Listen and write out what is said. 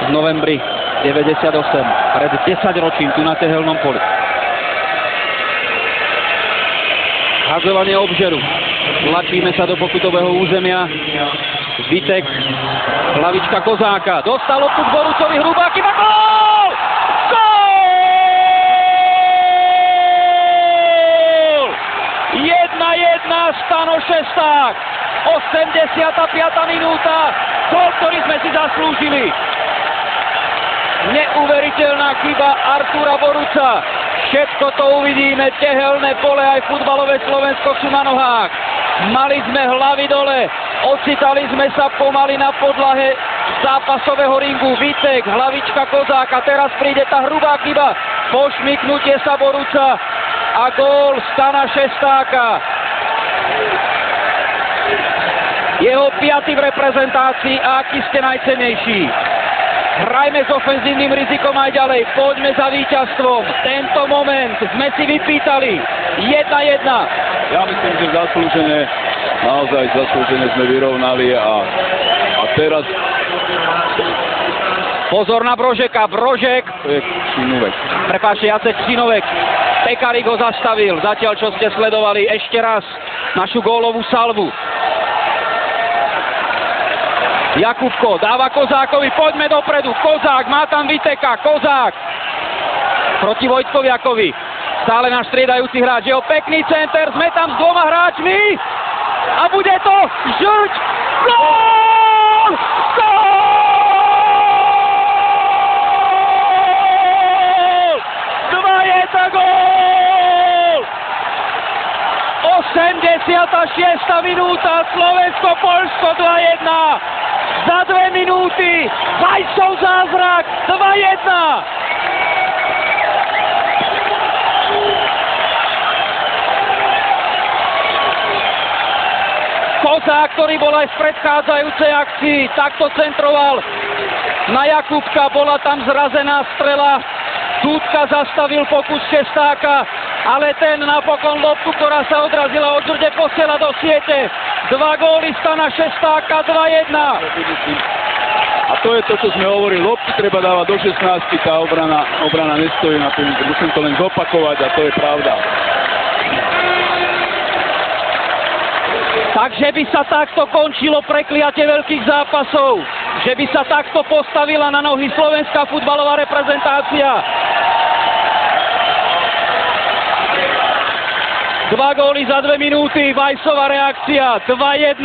v novembri 98, pred 10 ročím tu na tehelnom poli. Hadzovanie obžeru. Tlačíme sa do pokutového územia. Vitek, hlavička Kozáka. Dostal loptu k Borucovi, hrubá chyba. Gól! Gól! 1-1 Stano Šesták. 85. minúta. Gól, ktorý sme si zaslúžili. Neuveriteľná chyba Artúra Boruca. Všetko to uvidíme, tehelné pole, aj futbalové Slovensko sú na nohách. Mali sme hlavy dole, ocitali sme sa pomaly na podlahe zápasového ringu. Vitek, hlavička Kozáka, teraz príde tá hrubá chyba, pošmyknutie sa Boruca a gól Stana Šestáka. Jeho 5. v reprezentácii a aký ste najcennejší. Hrajme s ofenzívnym rizikom aj ďalej, poďme za víťazstvom. Tento moment sme si vypýtali. 1-1. Ja myslím, že zaslúžené, naozaj zaslúžené sme vyrovnali a teraz... Pozor na Brožeka, Brožek. To je Křinovek. Prepáčte, Jacek Křinovek. Pekarík ho zastavil, zatiaľ čo ste sledovali ešte raz našu gólovú salvu. Jakubko dáva Kozákovi, poďme dopredu, Kozák, má tam Viteka, Kozák proti Vojtkoviakovi, stále náš striedajúci hráč, jeho pekný center, sme tam s 2 hráčmi a bude to Žrť, gól! Gól! 2-1 gól! 86. minúta, Slovensko-Poľsko 2-1. Za 2 minúty Vajsov zázrak 2-1. Kozák, ktorý bol aj v predchádzajúcej akcii, takto centroval na Jakubka, bola tam zrazená strela. Dúdka zastavil pokus Šestáka, ale ten napokon loptu, ktorá sa odrazila od Žrde, posiela do siete. 2 góly Stana Šestáka, 2-1. A to je to, čo sme hovorili, lopty treba dávať do 16, tá obrana nestojí na tom, musím to len zopakovať a to je pravda. Takže by sa takto končilo prekliatie veľkých zápasov. Že by sa takto postavila na nohy slovenská futbalová reprezentácia. 2 góly za 2 minúty, Vajsova reakcia, 2-1.